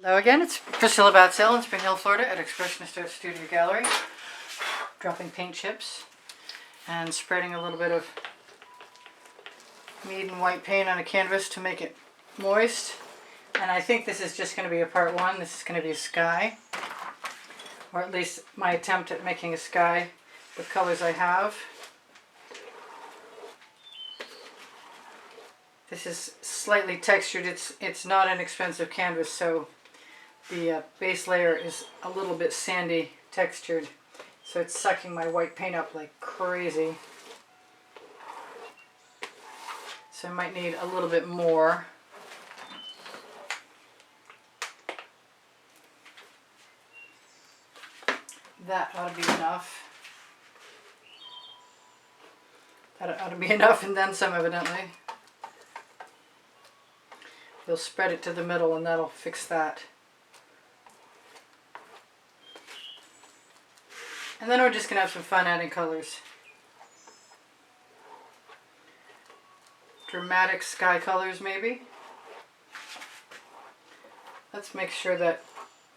Hello again, it's Priscilla Batzell in Spring Hill, Florida at Expressionist Art Studio Gallery. Dropping paint chips and spreading a little bit of Meeden white paint on a canvas to make it moist. And I think this is just going to be a part one. This is going to be a sky, or at least my attempt at making a sky with colors I have. This is slightly textured. It's not an expensive canvas, so the base layer is a little bit sandy textured, so it's sucking my white paint up like crazy. So I might need a little bit more. That ought to be enough. That ought to be enough and then some, evidently. You'll spread it to the middle and that'll fix that. And then we're just going to have some fun adding colors. Dramatic sky colors, maybe. Let's make sure that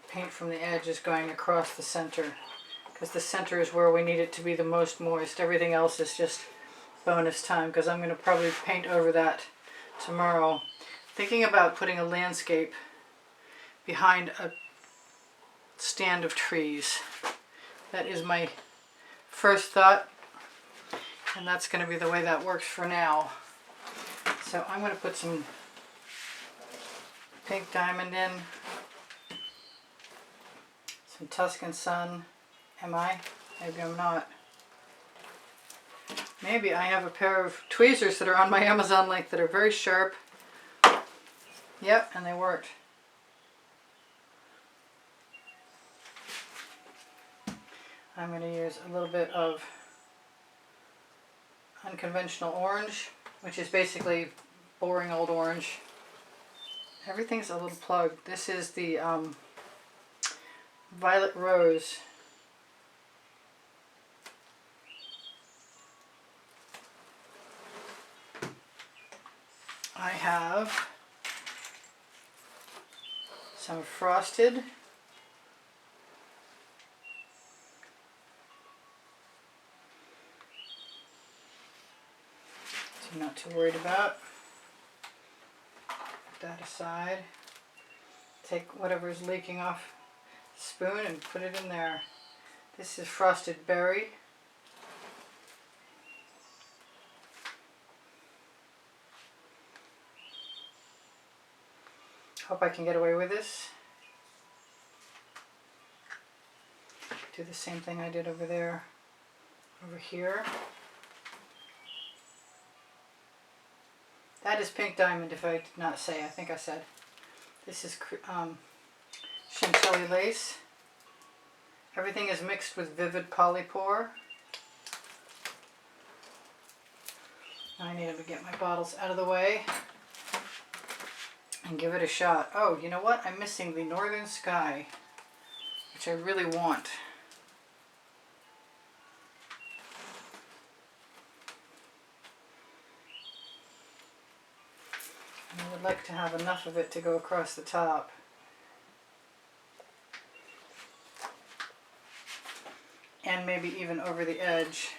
paint from the edge is going across the center, because the center is where we need it to be the most moist. Everything else is just bonus time, because I'm going to probably paint over that tomorrow. Thinking about putting a landscape behind a stand of trees. That is my first thought, and that's going to be the way that works for now. So I'm going to put some pink diamond in, some Tuscan sun. Am I? Maybe I'm not. Maybe I have a pair of tweezers that are on my Amazon link that are very sharp. Yep, and they worked. I'm going to use a little bit of unconventional orange, which is basically boring old orange. Everything's a little plugged. This is the Violet Rose. I have some frosted. So I'm not too worried about. Put that aside. Take whatever is leaking off the spoon and put it in there. This is frosted berry. Hope I can get away with this. Do the same thing I did over there, over here. That is pink diamond, if I did not say. I think I said. This is Chantilly lace. Everything is mixed with vivid polypore. Now I need to get my bottles out of the way and give it a shot. Oh, you know what? I'm missing the northern sky, which I really want. And I would like to have enough of it to go across the top. And maybe even over the edge.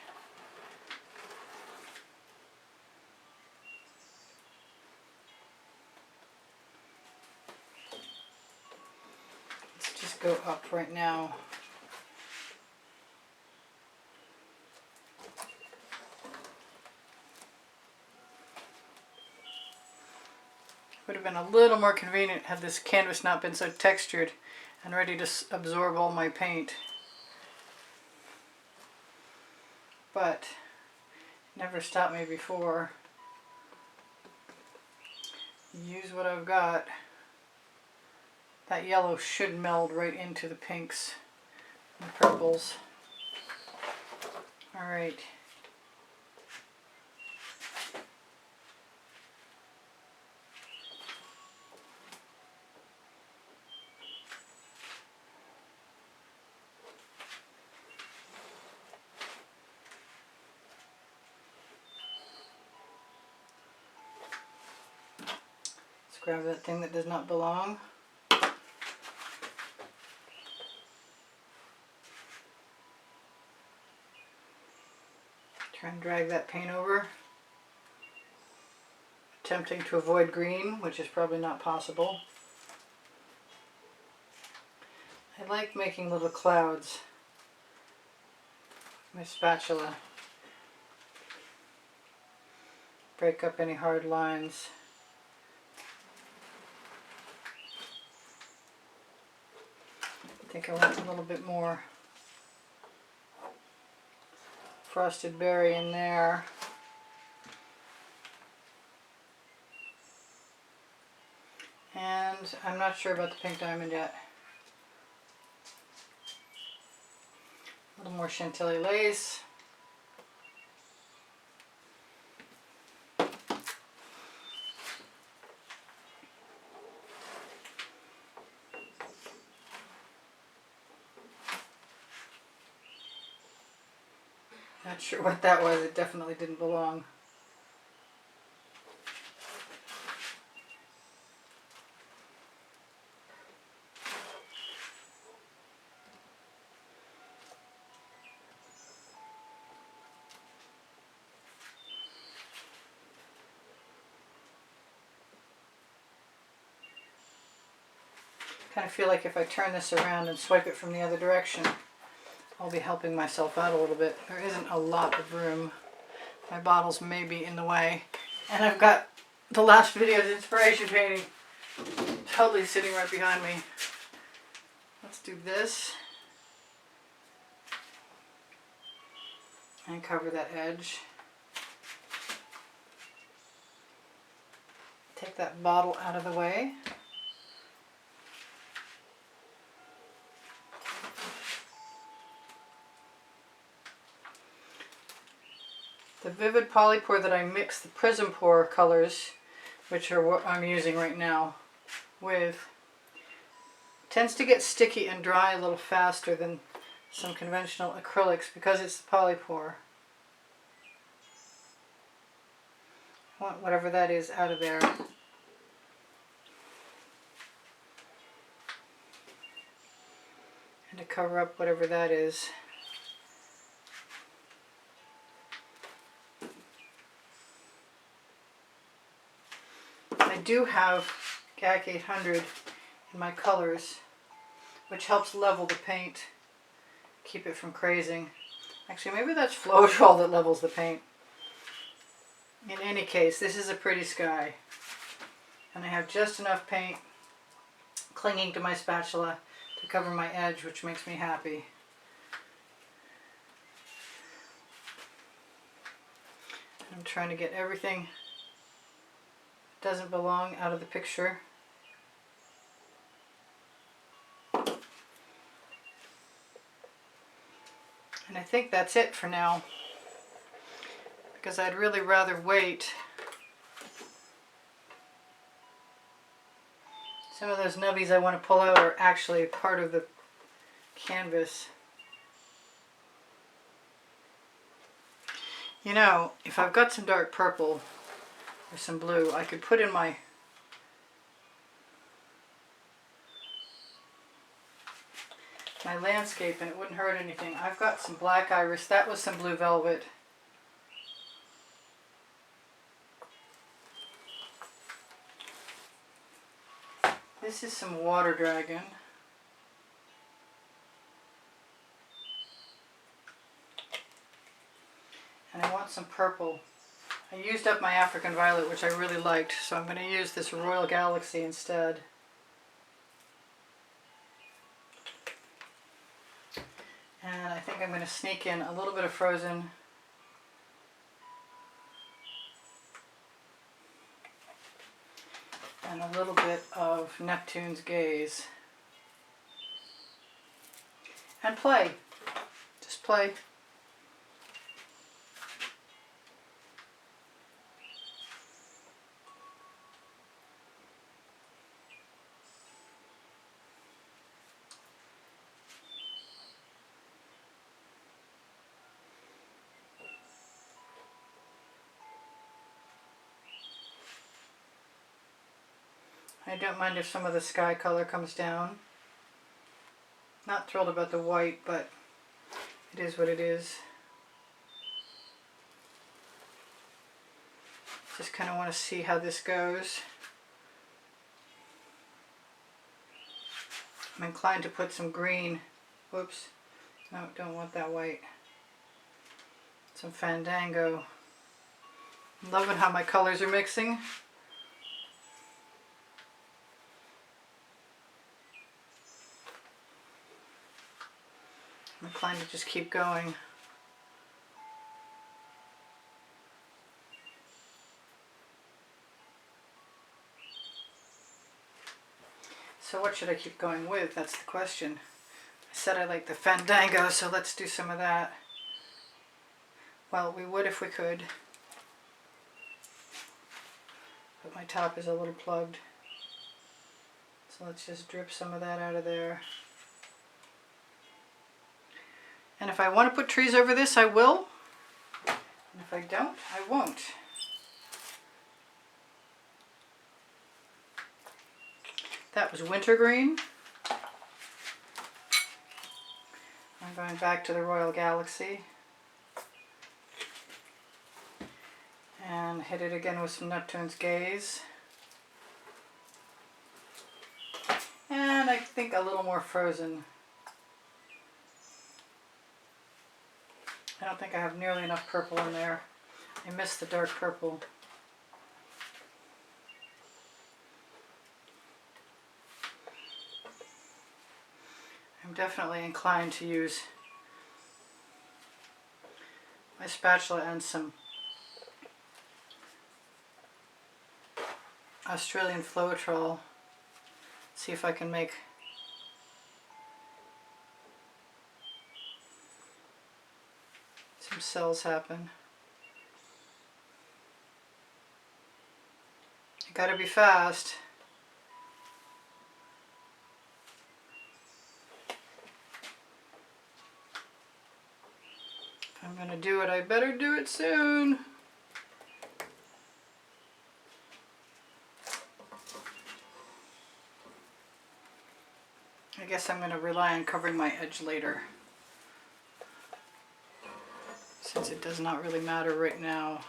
Let's just go up right now. Would have been a little more convenient had this canvas not been so textured and ready to absorb all my paint. But never stopped me before. Use what I've got. That yellow should meld right into the pinks and purples. All right. Grab that thing that does not belong. Try and drag that paint over. Attempting to avoid green, which is probably not possible. I like making little clouds with my spatula. Break up any hard lines. I think I want a little bit more frosted berry in there. And I'm not sure about the pink diamond yet. A little more Chantilly lace. Not sure what that was. It definitely didn't belong. I kind of feel like if I turn this around and swipe it from the other direction, I'll be helping myself out a little bit. There isn't a lot of room. My bottles may be in the way. And I've got the last video's inspiration painting totally sitting right behind me. Let's do this. And cover that edge. Take that bottle out of the way. The Vivid Polypore that I mix the Prizm Pour colors, which are what I'm using right now, with, tends to get sticky and dry a little faster than some conventional acrylics because it's the Polypore. I want whatever that is out of there. And to cover up whatever that is. I do have GAC 800 in my colors, which helps level the paint, keep it from crazing. Actually, maybe that's Floetrol that levels the paint. In any case, this is a pretty sky. And I have just enough paint clinging to my spatula to cover my edge, which makes me happy. I'm trying to get everything that doesn't belong out of the picture. And I think that's it for now, because I'd really rather wait. Some of those nubbies I want to pull out are actually part of the canvas. You know, if I've got some dark purple or some blue, I could put in my landscape and it wouldn't hurt anything. I've got some black iris. That was some blue velvet. This is some water dragon. And I want some purple. I used up my African violet, which I really liked, so I'm going to use this Royal Galaxy instead. And I think I'm going to sneak in a little bit of frozen. And a little bit of Neptune's Gaze. And play. Just play. I don't mind if some of the sky color comes down. Not thrilled about the white, but it is what it is. Just kind of want to see how this goes. I'm inclined to put some green. Whoops. No, don't want that white. Some Fandango. I'm loving how my colors are mixing. I'm inclined to just keep going. So what should I keep going with? That's the question. I said I like the Fandango, so let's do some of that. Well, we would if we could. But my top is a little plugged. So let's just drip some of that out of there. And if I want to put trees over this, I will. And if I don't, I won't. That was Wintergreen. I'm going back to the Royal Galaxy. And hit it again with some Neptunes Gaze. And I think a little more Frozen. I don't think I have nearly enough purple in there. I missed the dark purple. I'm definitely inclined to use my spatula and some Australian Floetrol. See if I can make some cells happen. You gotta be fast. If I'm gonna do it, I better do it soon. I guess I'm going to rely on covering my edge later, since it does not really matter right now.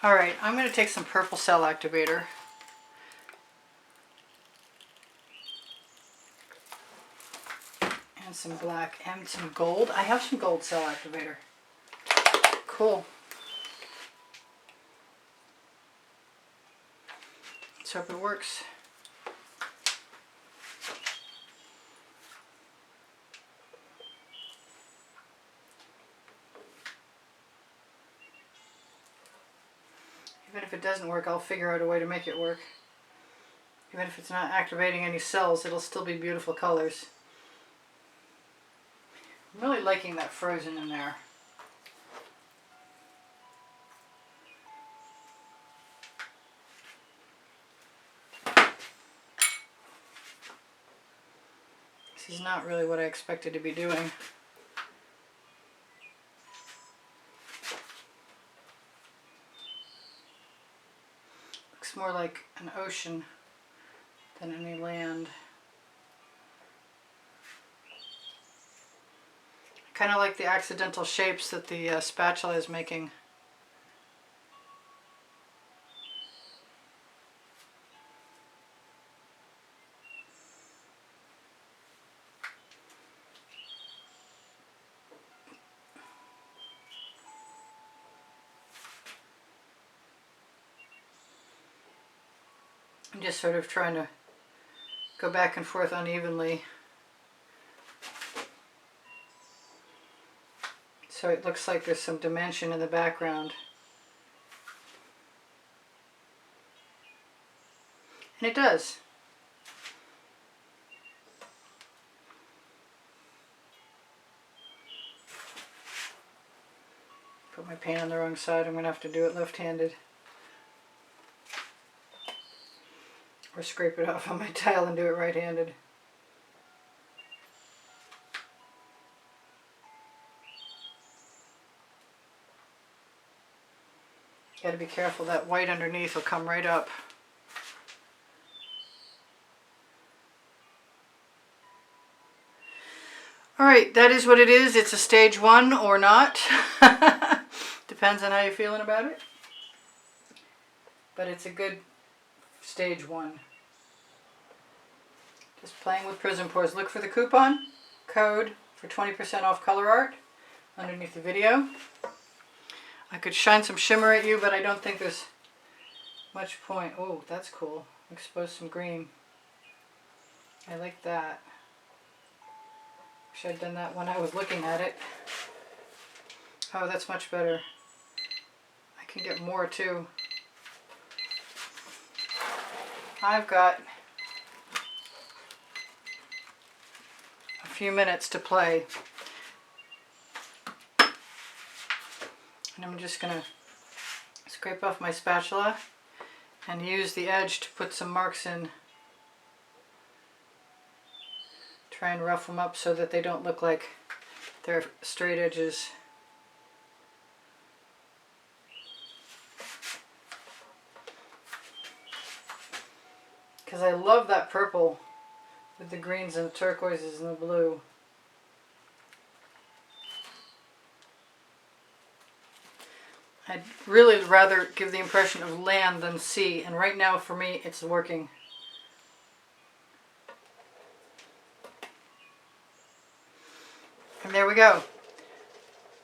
Alright, I'm going to take some purple cell activator. And some black and some gold. I have some gold cell activator. Cool. Let's hope it works. Even if it doesn't work, I'll figure out a way to make it work. Even if it's not activating any cells, it'll still be beautiful colors. I'm really liking that Frozen in there. This is not really what I expected to be doing. Looks more like an ocean than any land. I kind of like the accidental shapes that the spatula is making. I'm just sort of trying to go back and forth unevenly, so it looks like there's some dimension in the background. And it does. Put my paint on the wrong side. I'm going to have to do it left-handed. Or scrape it off on my tile and do it right-handed. Got to be careful, that white underneath will come right up. Alright, that is what it is. It's a stage 1 or not. Depends on how you're feeling about it. But it's a good stage one. Just playing with Prizm pours. Look for the coupon code for 20% off color art underneath the video. I could shine some shimmer at you, but I don't think there's much point. Oh, that's cool. Expose some green. I like that. Wish I'd done that when I was looking at it. Oh, that's much better. I can get more too. I've got a few minutes to play. And I'm just going to scrape off my spatula and use the edge to put some marks in. Try and rough them up so that they don't look like they're straight edges. Because I love that purple with the greens and the turquoises and the blue. I'd really rather give the impression of land than sea, and right now for me it's working. And there we go.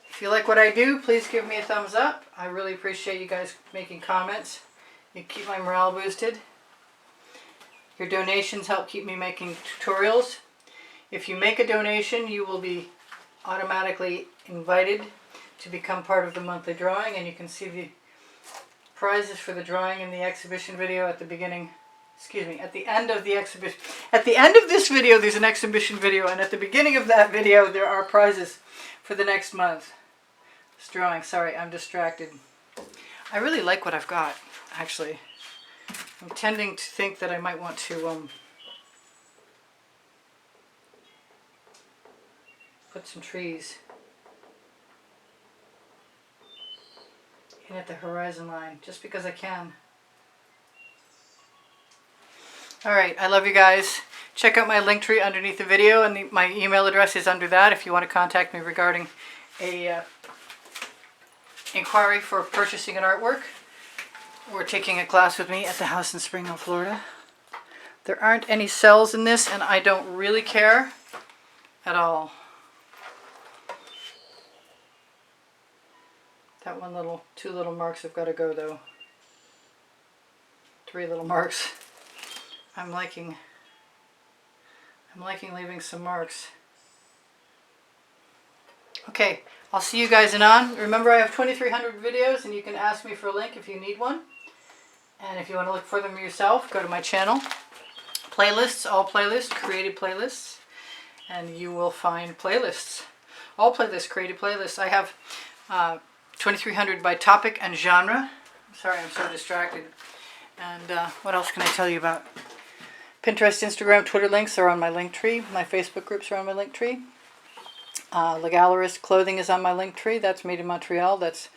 If you like what I do, please give me a thumbs up. I really appreciate you guys making comments. You keep my morale boosted. Your donations help keep me making tutorials. If you make a donation, you will be automatically invited to become part of the monthly drawing, and you can see the prizes for the drawing in the exhibition video at the beginning. Excuse me, at the end of the exhibition. At the end of this video, there's an exhibition video, and at the beginning of that video, there are prizes for the next month. This drawing, sorry, I'm distracted. I really like what I've got, actually. I'm tending to think that I might want to put some trees in at the horizon line, just because I can. Alright, I love you guys. Check out my link tree underneath the video, and my email address is under that if you want to contact me regarding a inquiry for purchasing an artwork or taking a class with me at the house in Spring Hill, Florida. There aren't any cells in this, and I don't really care at all. That two little marks have got to go though. 3 little marks. I'm liking leaving some marks. Okay, I'll see you guys in on. Remember, I have 2,300 videos, and you can ask me for a link if you need one. And if you want to look for them yourself, go to my channel. Playlists, all playlists, created playlists, and you will find playlists. All playlists, created playlists. I have 2,300 by topic and genre. Sorry, I'm so distracted. And what else can I tell you about? Pinterest, Instagram, Twitter links are on my link tree. My Facebook groups are on my link tree. Legalerist clothing is on my link tree. That's made in Montreal. That's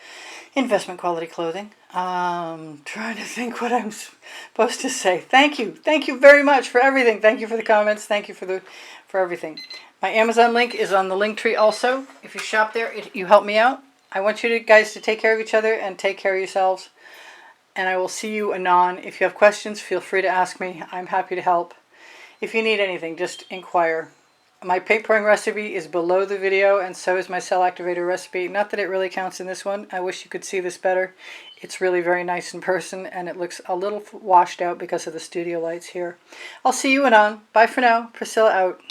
investment quality clothing. Trying to think what I'm supposed to say. Thank you. Thank you very much for everything. Thank you for the comments. Thank you for everything. My Amazon link is on the link tree also. If you shop there, you help me out. I want you guys to take care of each other and take care of yourselves. And I will see you anon. If you have questions, feel free to ask me. I'm happy to help. If you need anything, just inquire. My paint pouring recipe is below the video, and so is my cell activator recipe. Not that it really counts in this one. I wish you could see this better. It's really very nice in person, and it looks a little washed out because of the studio lights here. I'll see you anon. Bye for now. Priscilla out.